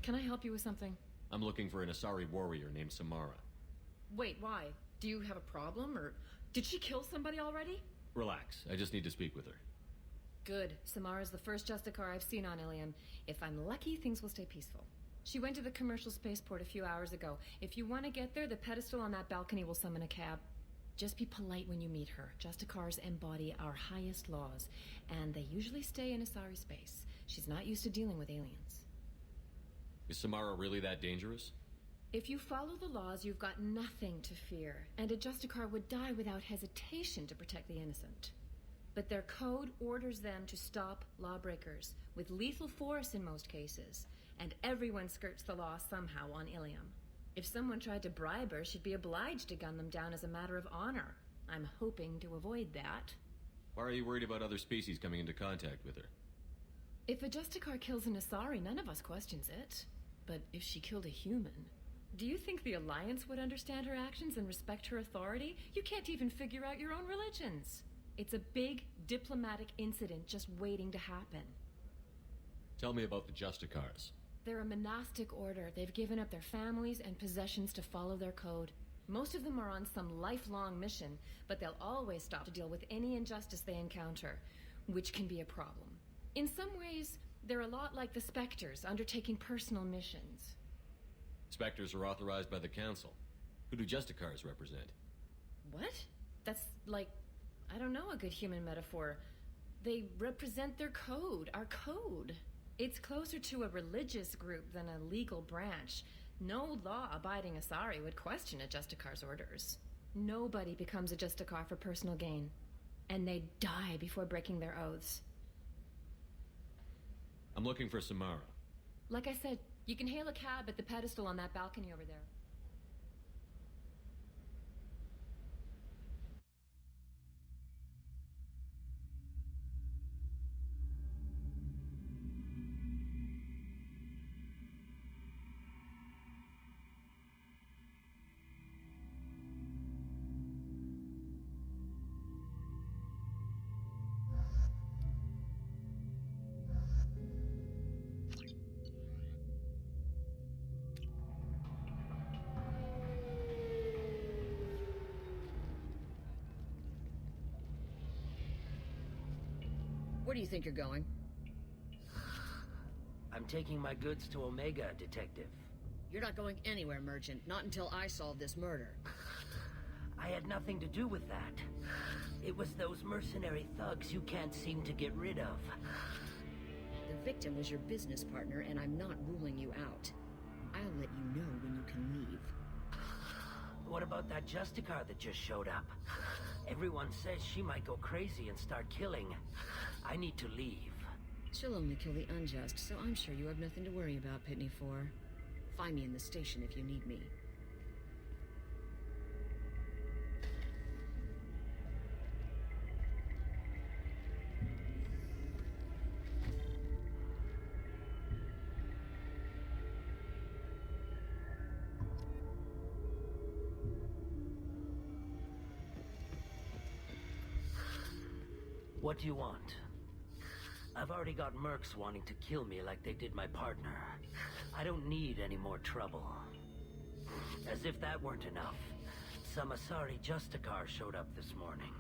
Can I help you with something? I'm looking for an Asari warrior named Samara. Wait, why? Do you have a problem, or did she kill somebody already? Relax, I just need to speak with her. Good. Samara's the first Justicar I've seen on Illium. If I'm lucky, things will stay peaceful. She went to the commercial spaceport a few hours ago. If you want to get there, the pedestal on that balcony will summon a cab. Just be polite when you meet her. Justicars embody our highest laws, and they usually stay in Asari space. She's not used to dealing with aliens. Is Samara really that dangerous? If you follow the laws, you've got nothing to fear, and a Justicar would die without hesitation to protect the innocent. But their code orders them to stop lawbreakers, with lethal force in most cases, and everyone skirts the law somehow on Illium. If someone tried to bribe her, she'd be obliged to gun them down as a matter of honor. I'm hoping to avoid that. Why are you worried about other species coming into contact with her? If a Justicar kills an Asari, none of us questions it. But if she killed a human... Do you think the Alliance would understand her actions and respect her authority? You can't even figure out your own religions. It's a big diplomatic incident just waiting to happen. Tell me about the Justicars. They're a monastic order. They've given up their families and possessions to follow their code. Most of them are on some lifelong mission, but they'll always stop to deal with any injustice they encounter, which can be a problem. In some ways, they're a lot like the Spectres, undertaking personal missions. Spectres are authorized by the Council. Who do Justicars represent? What? That's like, I don't know, a good human metaphor. They represent their code, our code. It's closer to a religious group than a legal branch. No law-abiding Asari would question a Justicar's orders. Nobody becomes a Justicar for personal gain. And they die before breaking their oaths. I'm looking for Samara. Like I said, you can hail a cab at the pedestal on that balcony over there. Where do you think you're going? I'm taking my goods to Omega, Detective. You're not going anywhere, Merchant. Not until I solve this murder. I had nothing to do with that. It was those mercenary thugs you can't seem to get rid of. The victim was your business partner, and I'm not ruling you out. I'll let you know when you can leave. What about that Justicar that just showed up? Everyone says she might go crazy and start killing. I need to leave. She'll only kill the unjust, so I'm sure you have nothing to worry about, Pitney 4. Find me in the station if you need me. What do you want? I've already got mercs wanting to kill me like they did my partner. I don't need any more trouble. As if that weren't enough, some Asari Justicar showed up this morning.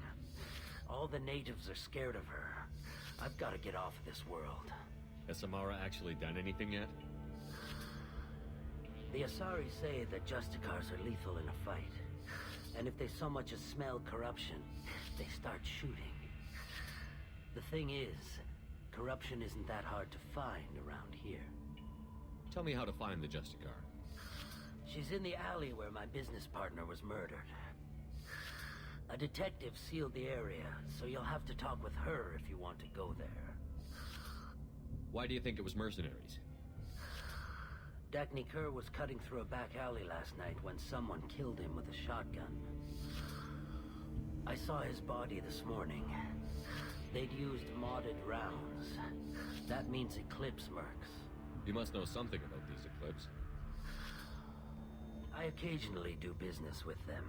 All the natives are scared of her. I've got to get off of this world. Has Samara actually done anything yet? The Asari say that Justicars are lethal in a fight. And if they so much as smell corruption, they start shooting. The thing is, corruption isn't that hard to find around here. Tell me how to find the Justicar. She's in the alley where my business partner was murdered. A detective sealed the area, so you'll have to talk with her if you want to go there. Why do you think it was mercenaries? Dagny Kerr was cutting through a back alley last night when someone killed him with a shotgun. I saw his body this morning. They'd used modded rounds. That means Eclipse mercs. You must know something about these Eclipse. I occasionally do business with them,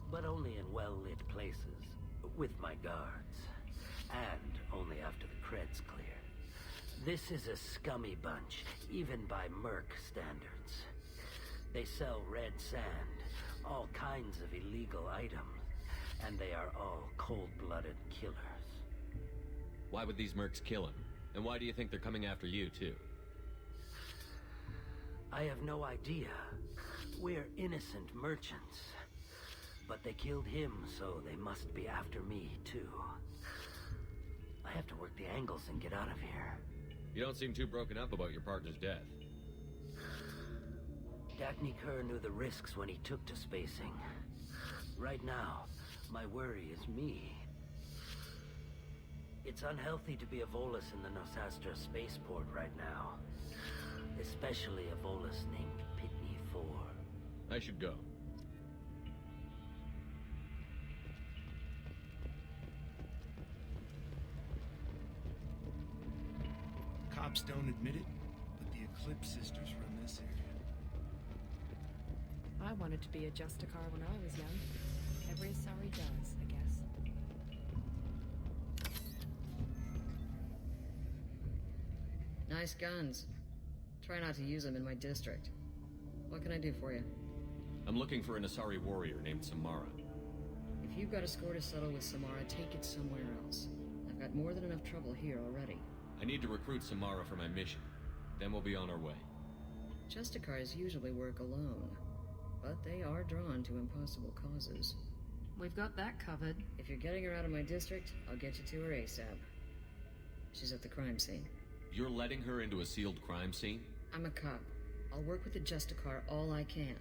but only in well-lit places, with my guards, and only after the creds clear. This is a scummy bunch, even by Merc standards. They sell red sand, all kinds of illegal items, and they are all cold-blooded killers. Why would these mercs kill him? And why do you think they're coming after you, too? I have no idea. We're innocent merchants. But they killed him, so they must be after me, too. I have to work the angles and get out of here. You don't seem too broken up about your partner's death. Dagny Kerr knew the risks when he took to spacing. Right now, my worry is me. It's unhealthy to be a Volus in the Nosastra spaceport right now. Especially a Volus named Pitney 4. I should go. Cops don't admit it, but the Eclipse sisters run this area. I wanted to be a Justicar when I was young. Every Asari does, I guess. Nice guns. Try not to use them in my district. What can I do for you? I'm looking for an Asari warrior named Samara. If you've got a score to settle with Samara, take it somewhere else. I've got more than enough trouble here already. I need to recruit Samara for my mission. Then we'll be on our way. Justicars usually work alone, but they are drawn to impossible causes. We've got that covered. If you're getting her out of my district, I'll get you to her ASAP. She's at the crime scene. You're letting her into a sealed crime scene? I'm a cop. I'll work with the Justicar all I can.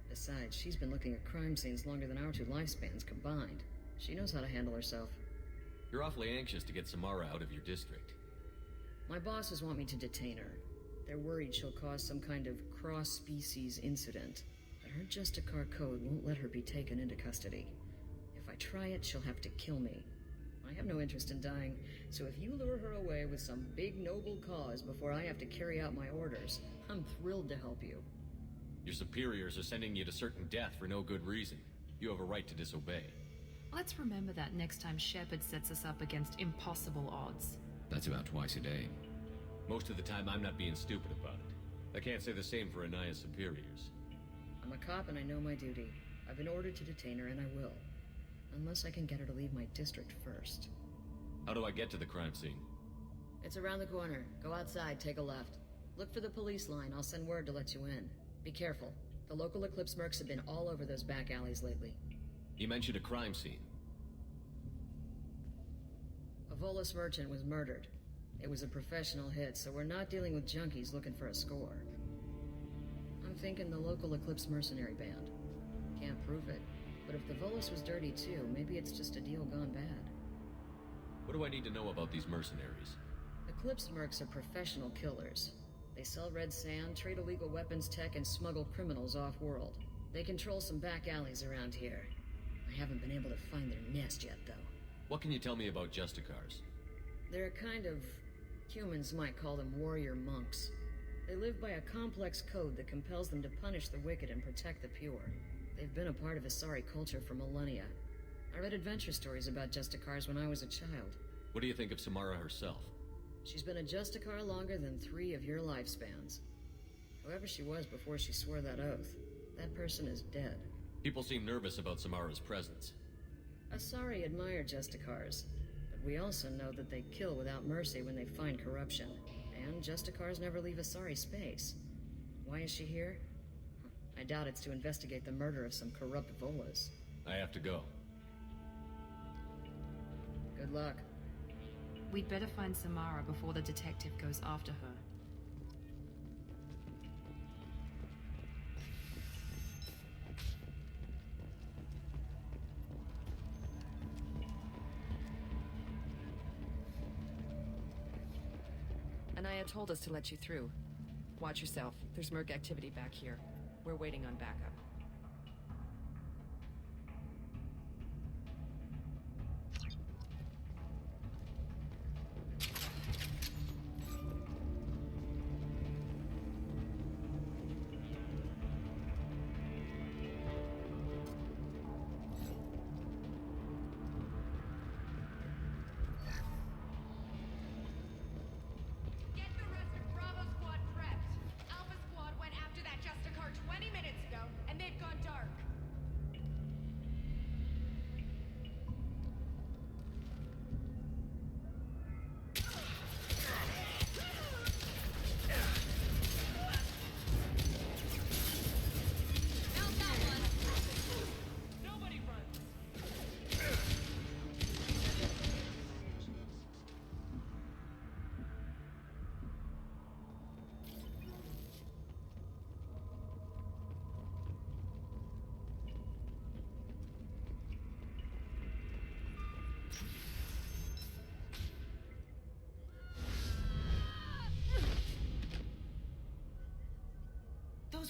Besides, she's been looking at crime scenes longer than our two lifespans combined. She knows how to handle herself. You're awfully anxious to get Samara out of your district. My bosses want me to detain her. They're worried she'll cause some kind of cross-species incident. But her Justicar code won't let her be taken into custody. If I try it, she'll have to kill me. I have no interest in dying, so if you lure her away with some big noble cause before I have to carry out my orders, I'm thrilled to help you. Your superiors are sending you to certain death for no good reason. You have a right to disobey. Let's remember that next time Shepard sets us up against impossible odds. That's about twice a day. Most of the time, I'm not being stupid about it. I can't say the same for Anaya's superiors. I'm a cop and I know my duty. I've been ordered to detain her and I will. Unless I can get her to leave my district first. How do I get to the crime scene? It's around the corner. Go outside, take a left. Look for the police line. I'll send word to let you in. Be careful. The local Eclipse mercs have been all over those back alleys lately. You mentioned a crime scene. A Volus merchant was murdered. It was a professional hit, so we're not dealing with junkies looking for a score. I'm thinking the local Eclipse mercenary band. Can't prove it, but if the Volus was dirty too, maybe it's just a deal gone bad. What do I need to know about these mercenaries? Eclipse mercs are professional killers. They sell red sand, trade illegal weapons tech, and smuggle criminals off-world. They control some back alleys around here. I haven't been able to find their nest yet, though. What can you tell me about Justicars? They're a kind of... humans might call them warrior monks. They live by a complex code that compels them to punish the wicked and protect the pure. They've been a part of Asari culture for millennia. I read adventure stories about Justicars when I was a child. What do you think of Samara herself? She's been a Justicar longer than 3 of your lifespans. Whoever she was before she swore that oath, that person is dead. People seem nervous about Samara's presence. Asari admire Justicars, but we also know that they kill without mercy when they find corruption. And Justicars never leave Asari space. Why is she here? I doubt it's to investigate the murder of some corrupt Volas. I have to go. Good luck. We'd better find Samara before the detective goes after her. Anaya told us to let you through. Watch yourself. There's merc activity back here. We're waiting on backup.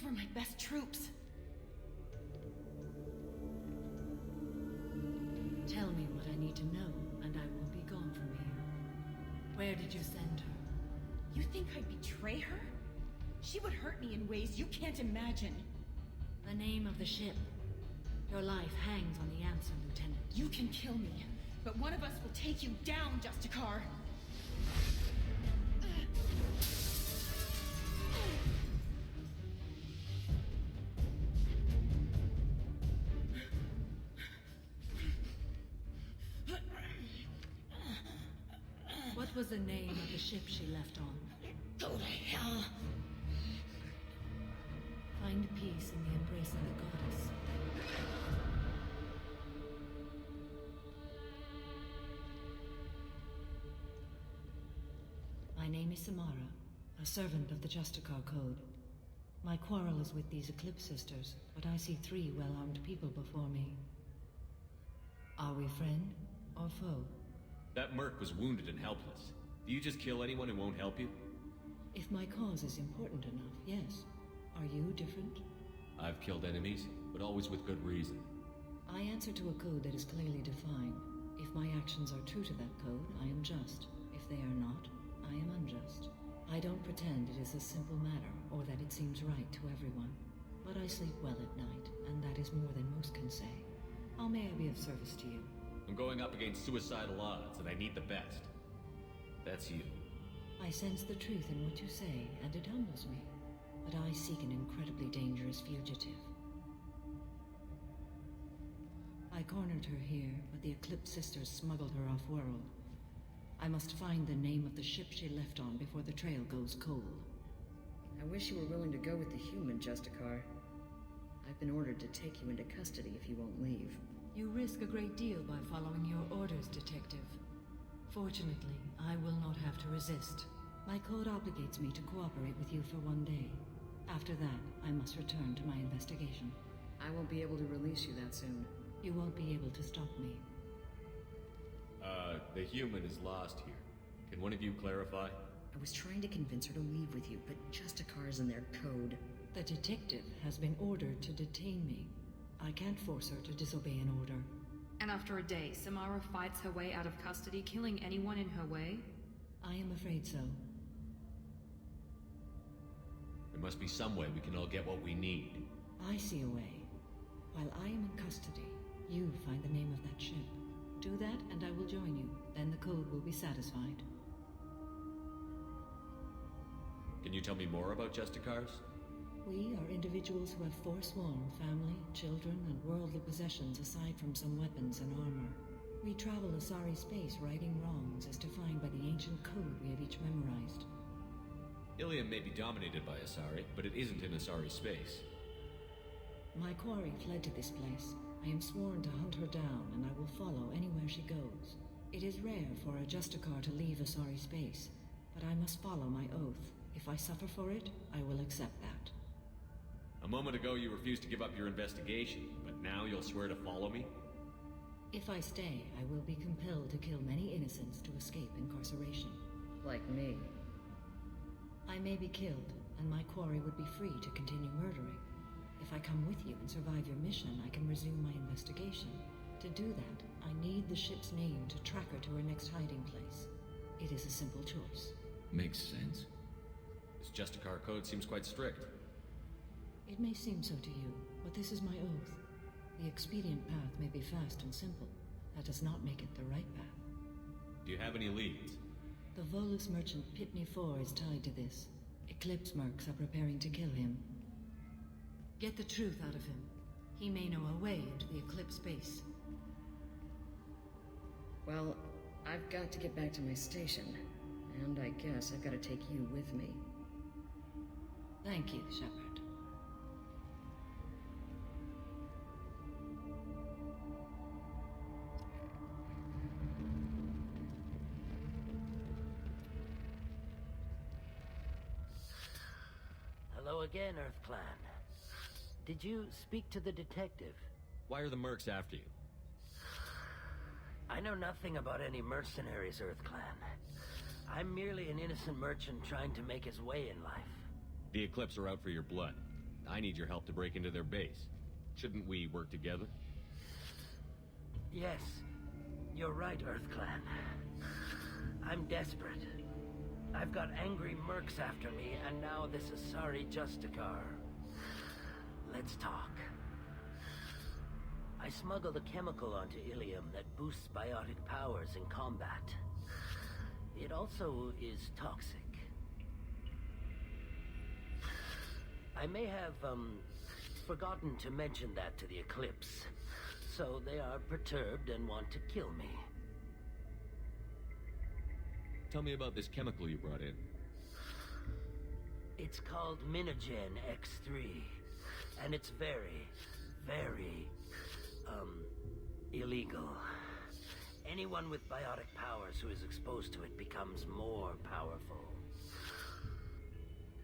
Those were my best troops. Tell me what I need to know, and I will be gone from here. Where did you send her? You think I'd betray her? She would hurt me in ways you can't imagine. The name of the ship. Your life hangs on the answer, Lieutenant. You can kill me, but one of us will take you down, Justicar. What was the name of the ship she left on? Go to hell. Find peace in the embrace of the goddess. My name is Samara, a servant of the Justicar Code. My quarrel is with these Eclipse Sisters, but I see 3 well-armed people before me. Are we friend or foe? That merc was wounded and helpless. Do you just kill anyone who won't help you? If my cause is important enough, yes. Are you different? I've killed enemies, but always with good reason. I answer to a code that is clearly defined. If my actions are true to that code, I am just. If they are not, I am unjust. I don't pretend it is a simple matter, or that it seems right to everyone. But I sleep well at night, and that is more than most can say. How may I be of service to you? I'm going up against suicidal odds, and I need the best. That's you. I sense the truth in what you say, and it humbles me. But I seek an incredibly dangerous fugitive. I cornered her here, but the Eclipse Sisters smuggled her off-world. I must find the name of the ship she left on before the trail goes cold. I wish you were willing to go with the human, Justicar. I've been ordered to take you into custody if you won't leave. You risk a great deal by following your orders, Detective. Fortunately, I will not have to resist. My code obligates me to cooperate with you for 1 day. After that, I must return to my investigation. I won't be able to release you that soon. You won't be able to stop me. The human is lost here. Can one of you clarify? I was trying to convince her to leave with you, but Justicar's in their code. The detective has been ordered to detain me. I can't force her to disobey an order. And after a day, Samara fights her way out of custody, killing anyone in her way? I am afraid so. There must be some way we can all get what we need. I see a way. While I am in custody, you find the name of that ship. Do that, and I will join you. Then the code will be satisfied. Can you tell me more about Justicars? We are individuals who have forsworn family, children, and worldly possessions aside from some weapons and armor. We travel Asari space righting wrongs as defined by the ancient code we have each memorized. Illium may be dominated by Asari, but it isn't in Asari space. My quarry fled to this place. I am sworn to hunt her down, and I will follow anywhere she goes. It is rare for a Justicar to leave Asari space, but I must follow my oath. If I suffer for it, I will accept that. A moment ago you refused to give up your investigation, but now you'll swear to follow me? If I stay, I will be compelled to kill many innocents to escape incarceration. Like me. I may be killed, and my quarry would be free to continue murdering. If I come with you and survive your mission, I can resume my investigation. To do that, I need the ship's name to track her to her next hiding place. It is a simple choice. Makes sense. This Justicar code seems quite strict. It may seem so to you, but this is my oath. The expedient path may be fast and simple. That does not make it the right path. Do you have any leads? The Volus merchant Pitney 4 is tied to this. Eclipse mercs are preparing to kill him. Get the truth out of him. He may know a way into the Eclipse base. Well, I've got to get back to my station. And I guess I've got to take you with me. Thank you, Shepard. Hello again, Earth Clan. Did you speak to the detective? Why are the mercs after you? I know nothing about any mercenaries, Earth Clan. I'm merely an innocent merchant trying to make his way in life. The Eclipse are out for your blood. I need your help to break into their base. Shouldn't we work together? Yes, you're right, EarthClan. I'm desperate. I've got angry mercs after me, and now this Asari Justicar. Let's talk. I smuggled a chemical onto Illium that boosts biotic powers in combat. It also is toxic. I may have, forgotten to mention that to the Eclipse, so they are perturbed and want to kill me. Tell me about this chemical you brought in. It's called Minogen X3, and it's very, very, illegal. Anyone with biotic powers who is exposed to it becomes more powerful.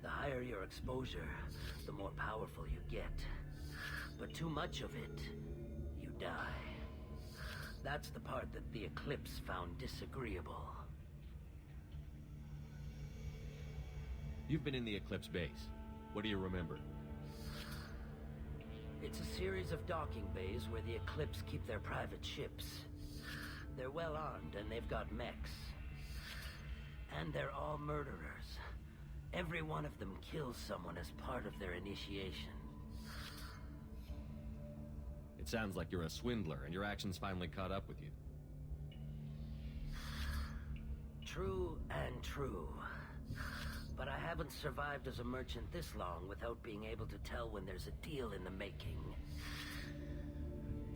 The higher your exposure, the more powerful you get. But too much of it, you die. That's the part that the Eclipse found disagreeable. You've been in the Eclipse base. What do you remember? It's a series of docking bays where the Eclipse keep their private ships. They're well armed and they've got mechs. And they're all murderers. Every one of them kills someone as part of their initiation. It sounds like you're a swindler and your actions finally caught up with you. True and true. But I haven't survived as a merchant this long without being able to tell when there's a deal in the making.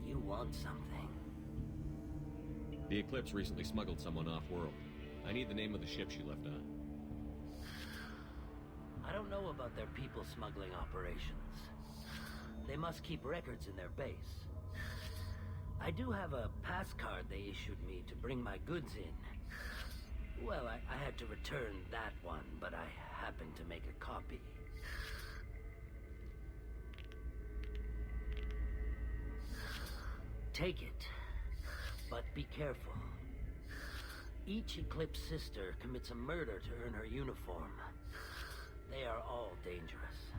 You want something. The Eclipse recently smuggled someone off-world. I need the name of the ship she left on. I don't know about their people smuggling operations. They must keep records in their base. I do have a pass card they issued me to bring my goods in. Well, I had to return that one, but I happened to make a copy. Take it, but be careful. Each Eclipse sister commits a murder to earn her uniform. They are all dangerous.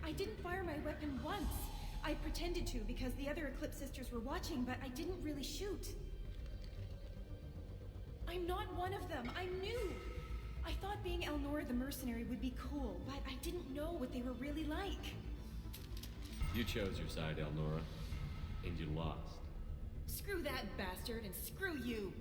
I didn't fire my weapon once. I pretended to because the other Eclipse sisters were watching, but I didn't really shoot. I'm not one of them. I'm new. I thought being Elnora the mercenary would be cool, but I didn't know what they were really like. You chose your side, Elnora, and you lost. Screw that bastard, and screw you.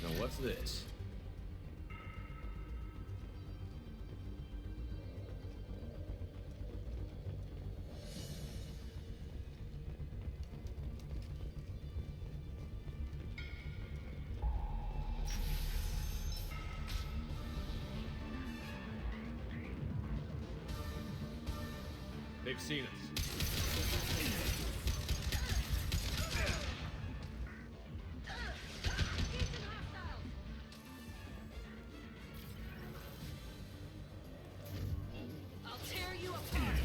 Now what's this? They've seen us. I'll tear you apart.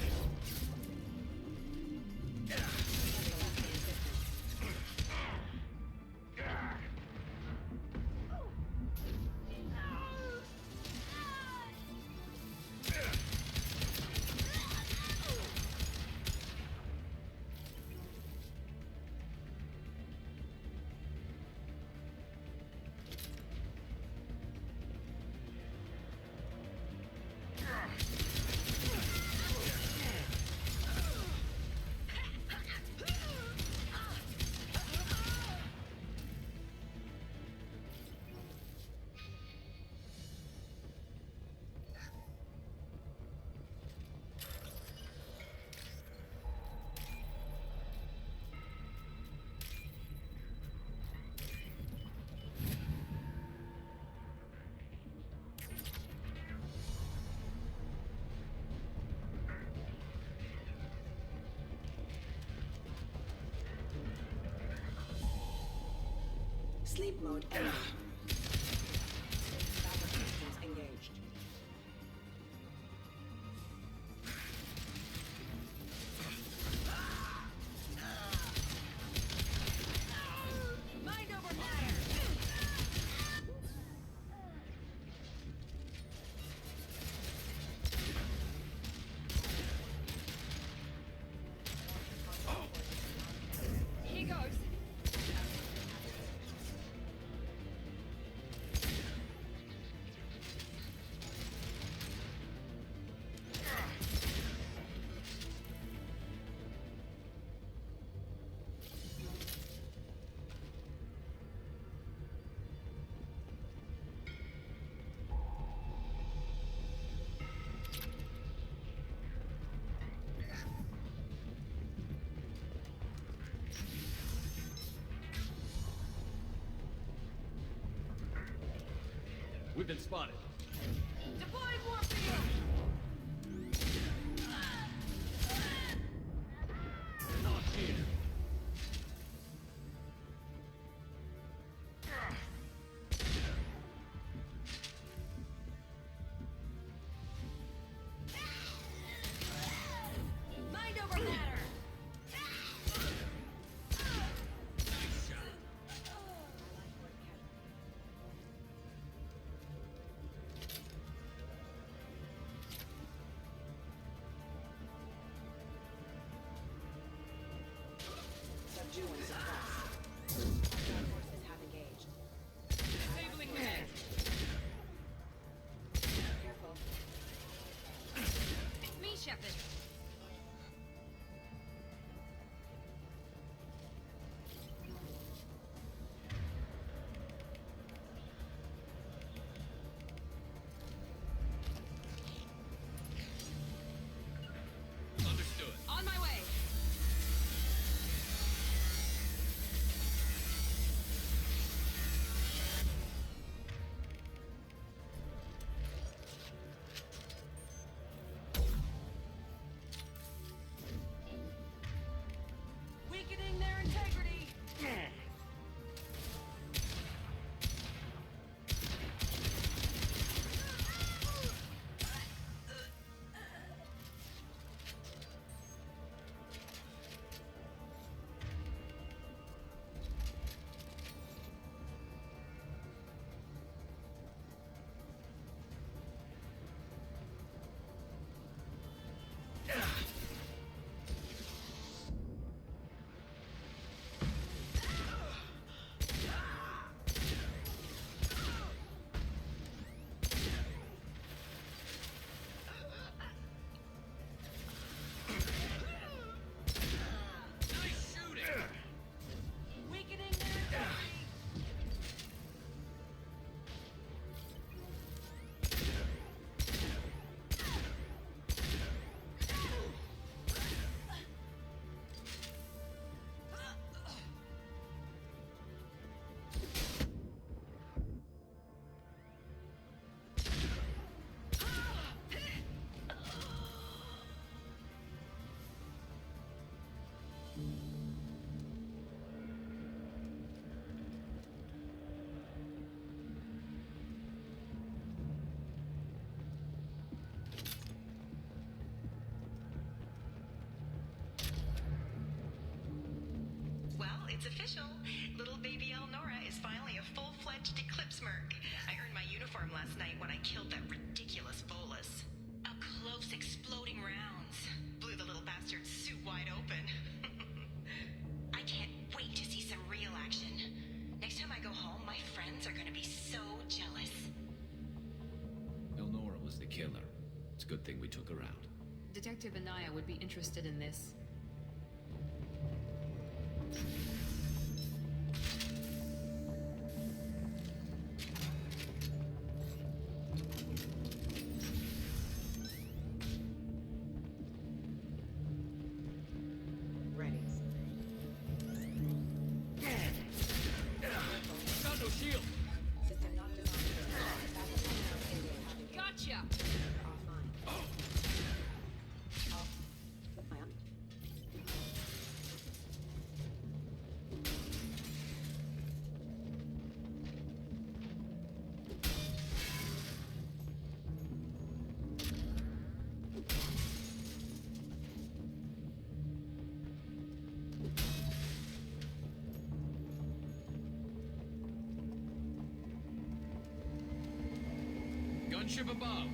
Sleep mode ended. Battle systems engaged. Mind over matter. Here goes. We've been spotted. Deploying warp field. Dossier. Mind over matter. It's official. Little baby Elnora is finally a full-fledged Eclipse merc. I earned my uniform last night when I killed that ridiculous bolus. Up close, exploding rounds. Blew the little bastard's suit wide open. I can't wait to see some real action. Next time I go home, my friends are gonna be so jealous. Elnora was the killer. It's a good thing we took her out. Detective Anaya would be interested in this. Ready. Got no shield! System not designed. Gotcha! Offline. Off. Gunship above!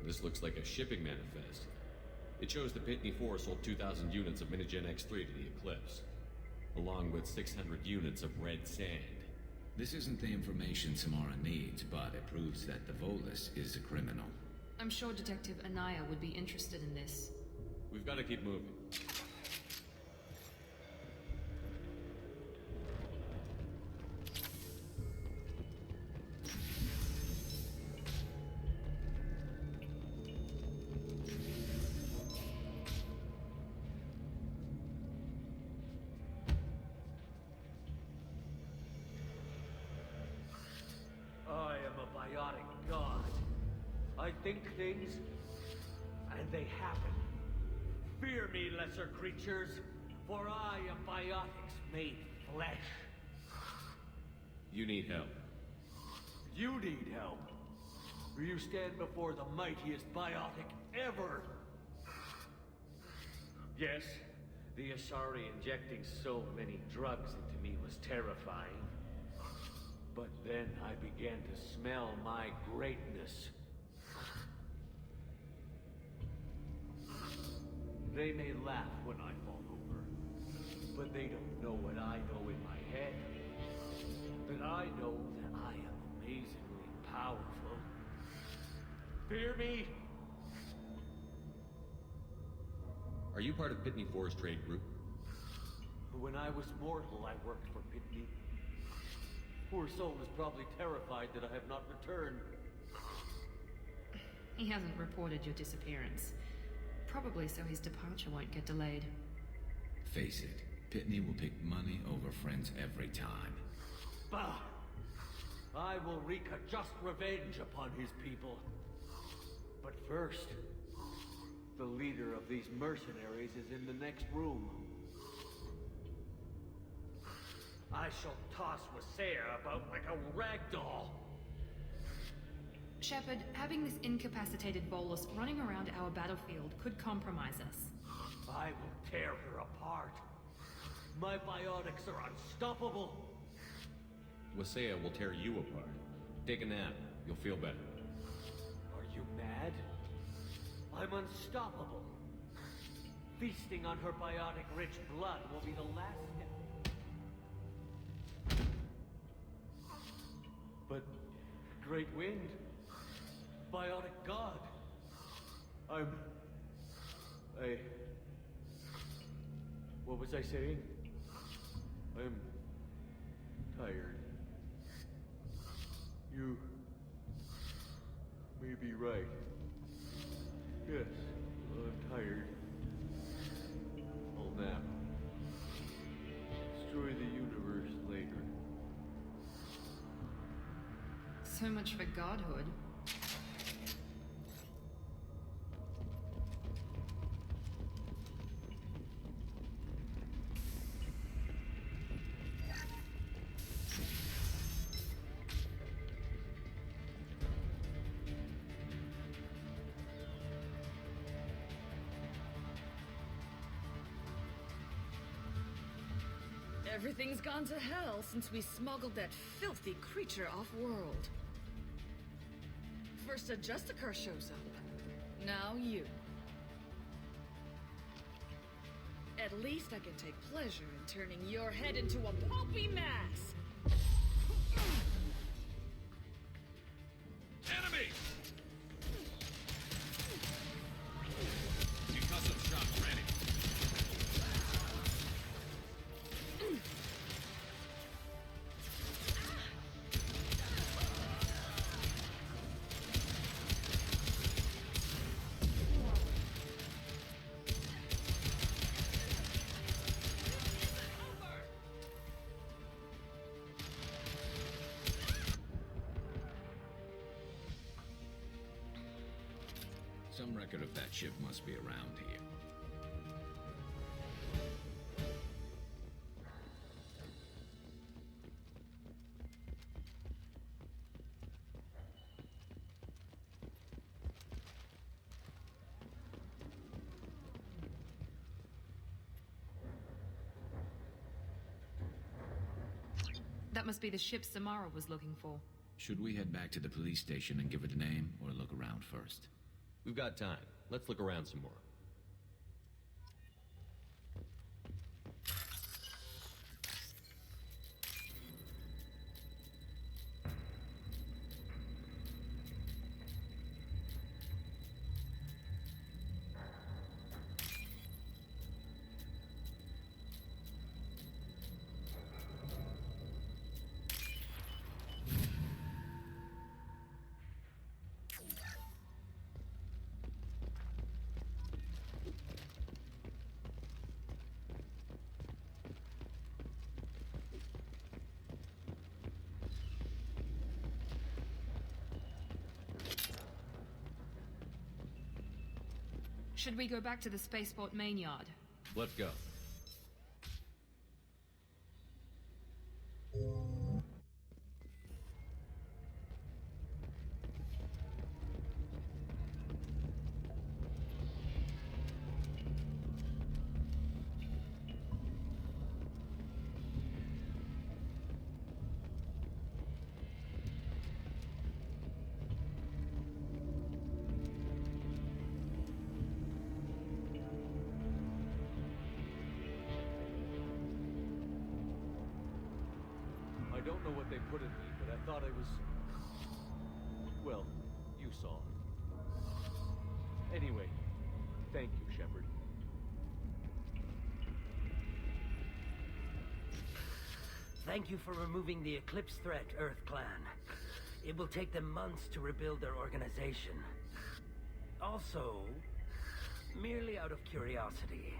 This looks like a shipping manifest. It shows the Pitney 4 sold 2,000 units of Minigen X3 to the Eclipse, along with 600 units of red sand. This isn't the information Samara needs, but it proves that the Volus is a criminal. I'm sure Detective Anaya would be interested in this. We've got to keep moving. I am a biotic god. I think things, and they happen. Fear me, lesser creatures, for I am biotics made flesh. You need help. You need help. For you stand before the mightiest biotic ever. Yes, the Asari injecting so many drugs into me was terrifying. But then I began to smell my greatness. They may laugh when I fall over, but they don't know what I know in my head. That I know that I am amazingly powerful. Fear me? Are you part of Pitney 4's trade group? When I was mortal, I worked for Pitney. Poor soul is probably terrified that I have not returned. He hasn't reported your disappearance. Probably so his departure won't get delayed. Face it, Pitney will pick money over friends every time. Bah! I will wreak a just revenge upon his people. But first, the leader of these mercenaries is in the next room. I shall toss Wasea about like a rag doll. Shepard, having this incapacitated Volus running around our battlefield could compromise us. I will tear her apart. My biotics are unstoppable. Wasea will tear you apart. Take a nap. You'll feel better. Are you mad? I'm unstoppable. Feasting on her biotic-rich blood will be the last step. But... Great Wind... Biotic God... What was I saying? I'm... tired. You... may be right. Yes, I'm tired. I'll nap. Destroy the universe later. So much for godhood. Everything's gone to hell since we smuggled that filthy creature off-world. First a Justicar shows up. Now you. At least I can take pleasure in turning your head into a pulpy mass! Enemy! Concussive shot ready. Some record of that ship must be around here. That must be the ship Samara was looking for. Should we head back to the police station and give it a name, or look around first? We've got time. Let's look around some more. Should we go back to the spaceport main yard? Let's go. I don't know what they put in me, but I thought I was... Well, you saw. Anyway, thank you, Shepard. Thank you for removing the Eclipse threat, Earth Clan. It will take them months to rebuild their organization. Also, merely out of curiosity,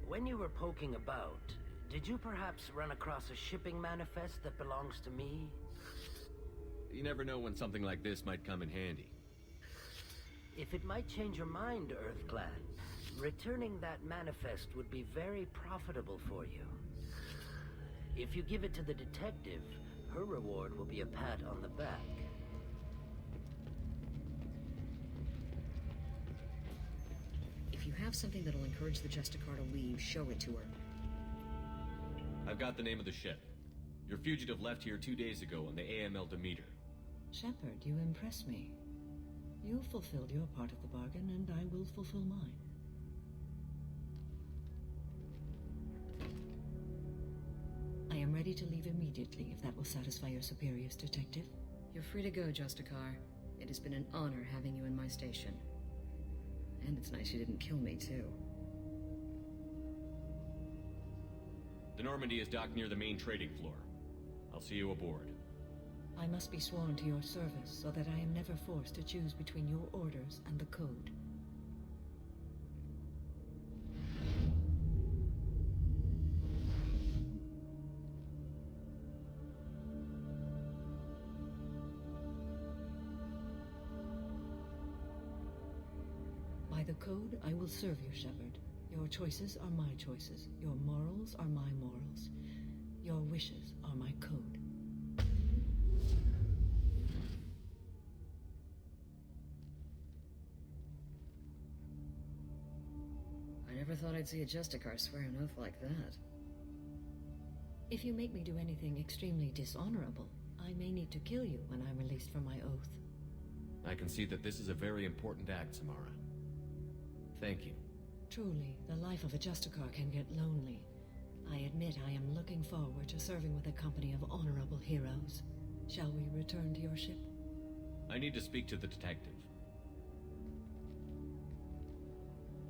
when you were poking about, did you perhaps run across a shipping manifest that belongs to me? You never know when something like this might come in handy. If it might change your mind, Earth Clan, returning that manifest would be very profitable for you. If you give it to the detective, her reward will be a pat on the back. If you have something that'll encourage the Justicar to leave, show it to her. I've got the name of the ship. Your fugitive left here 2 days ago on the AML Demeter. Shepard, you impress me. You fulfilled your part of the bargain, and I will fulfill mine. I am ready to leave immediately, if that will satisfy your superiors, Detective. You're free to go, Justicar. It has been an honor having you in my station. And it's nice you didn't kill me, too. The Normandy is docked near the main trading floor. I'll see you aboard. I must be sworn to your service so that I am never forced to choose between your orders and the Code. By the Code, I will serve you, Shepard. Your choices are my choices. Your morals are my morals. Your wishes are my code. I never thought I'd see a Justicar swear an oath like that. If you make me do anything extremely dishonorable, I may need to kill you when I'm released from my oath. I can see that this is a very important act, Samara. Thank you. Truly, the life of a Justicar can get lonely. I admit I am looking forward to serving with a company of honorable heroes. Shall we return to your ship? I need to speak to the detective.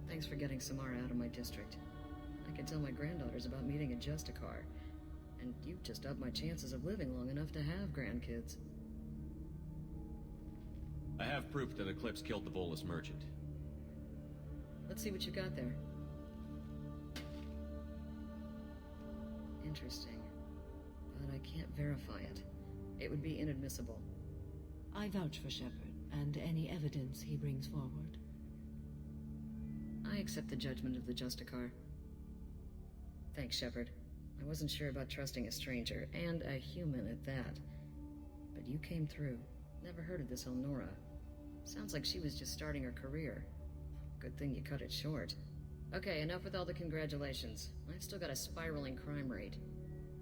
Thanks for getting Samara out of my district. I can tell my granddaughters about meeting a Justicar. And you've just upped my chances of living long enough to have grandkids. I have proof that Eclipse killed the Volus merchant. Let's see what you got there. Interesting. But I can't verify it. It would be inadmissible. I vouch for Shepard, and any evidence he brings forward. I accept the judgment of the Justicar. Thanks, Shepard. I wasn't sure about trusting a stranger, and a human at that. But you came through. Never heard of this Elnora. Sounds like she was just starting her career. Good thing you cut it short. Okay, enough with all the congratulations. I've still got a spiraling crime rate.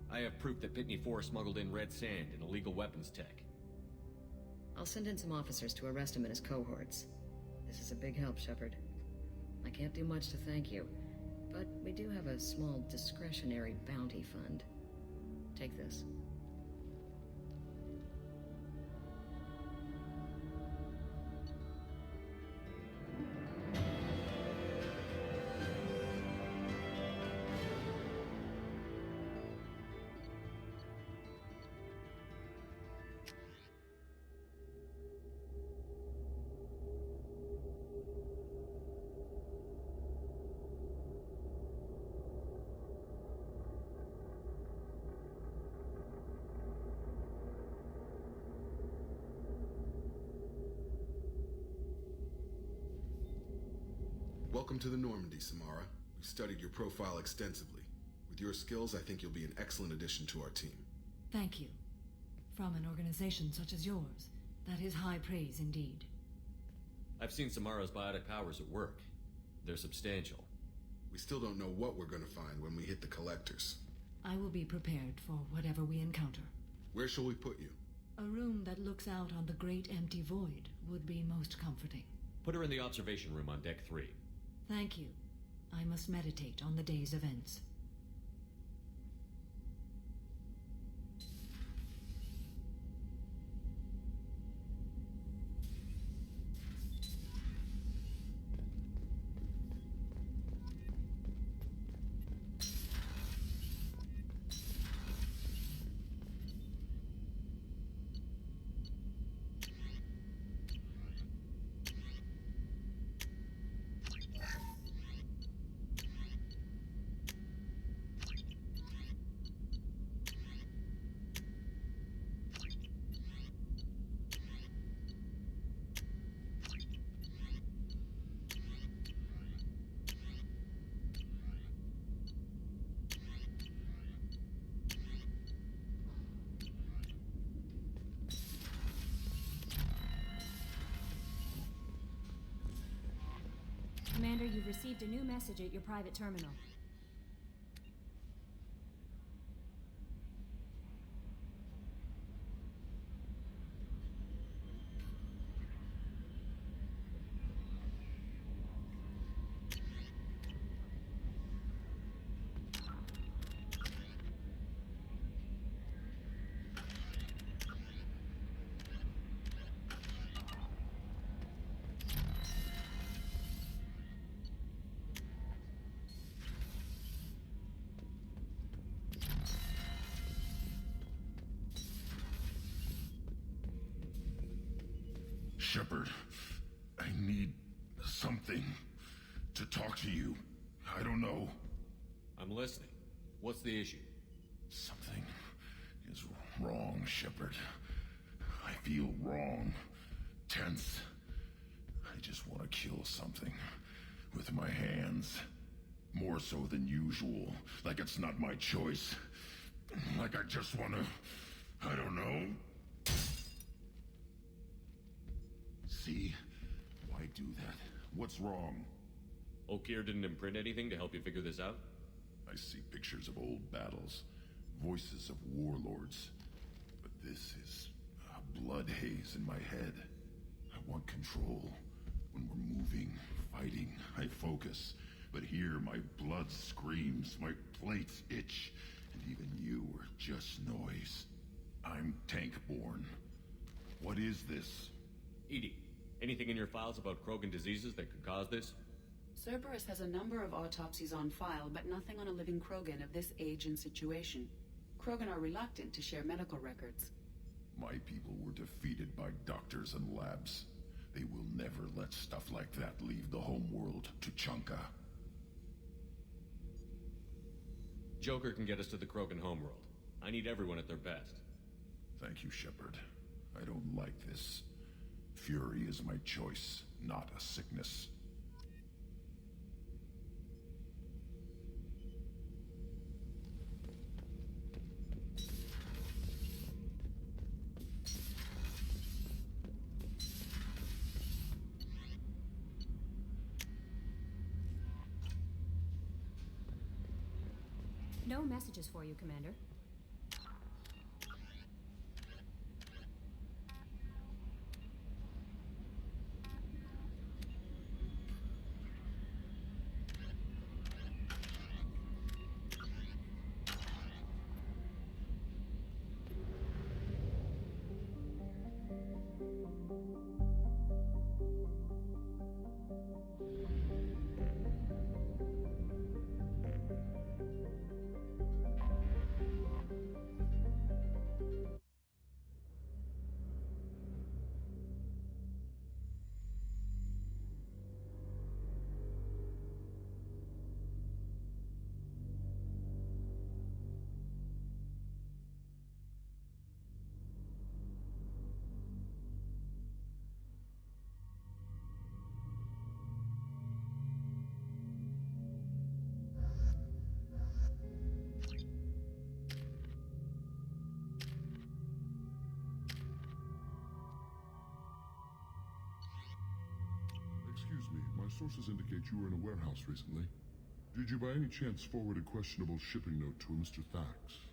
I have proof that Pitney 4 smuggled in red sand and illegal weapons tech. I'll send in some officers to arrest him and his cohorts. This is a big help, Shepard. I can't do much to thank you, but we do have a small discretionary bounty fund. Take this. Welcome to the Normandy, Samara. We've studied your profile extensively. With your skills, I think you'll be an excellent addition to our team. Thank you. From an organization such as yours, that is high praise indeed. I've seen Samara's biotic powers at work. They're substantial. We still don't know what we're going to find when we hit the collectors. I will be prepared for whatever we encounter. Where shall we put you? A room that looks out on the great empty void would be most comforting. Put her in the observation room on Deck 3. Thank you. I must meditate on the day's events. Commander, you've received a new message at your private terminal. Shepard, I need something to talk to you. I don't know. I'm listening. What's the issue? Something is wrong, Shepard. I feel wrong. Tense. I just want to kill something with my hands. More so than usual. Like it's not my choice. Like I just want to... I don't know. See? Why do that? What's wrong? Okeer didn't imprint anything to help you figure this out? I see pictures of old battles, voices of warlords. But this is a blood haze in my head. I want control. When we're moving, fighting, I focus. But here my blood screams, my plates itch, and even you are just noise. I'm tank-born. What is this? EDI, anything in your files about Krogan diseases that could cause this? Cerberus has a number of autopsies on file, but nothing on a living Krogan of this age and situation. Krogan are reluctant to share medical records. My people were defeated by doctors and labs. They will never let stuff like that leave the homeworld to Chunka. Joker can get us to the Krogan homeworld. I need everyone at their best. Thank you, Shepard. I don't like this. Fury is my choice, not a sickness. No messages for you, Commander. Excuse me, my sources indicate you were in a warehouse recently. Did you by any chance forward a questionable shipping note to a Mr. Thax?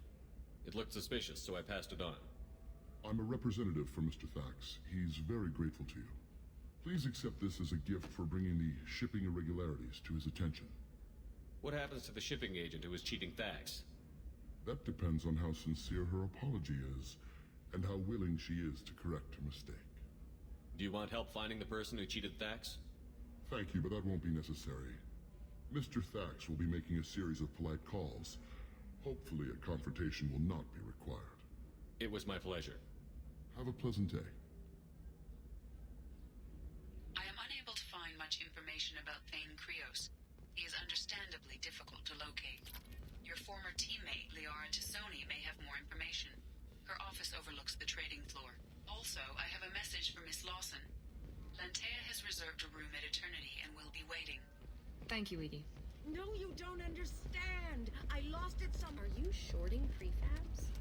It looked suspicious, so I passed it on. I'm a representative for Mr. Thax. He's very grateful to you. Please accept this as a gift for bringing the shipping irregularities to his attention. What happens to the shipping agent who is cheating Thax? That depends on how sincere her apology is, and how willing she is to correct her mistake. Do you want help finding the person who cheated Thax? Thank you, but that won't be necessary. Mr. Thax will be making a series of polite calls. Hopefully a confrontation will not be required. It was my pleasure. Have a pleasant day. I am unable to find much information about Thane Krios. He is understandably difficult to locate. Your former teammate, Liara may have more information. Her office overlooks the trading floor. Also, I have a message for Miss Lawson. Lantea has reserved a room at Eternity and will be waiting. Thank you, EDI. No, you don't understand. I lost it some... Are you shorting prefabs?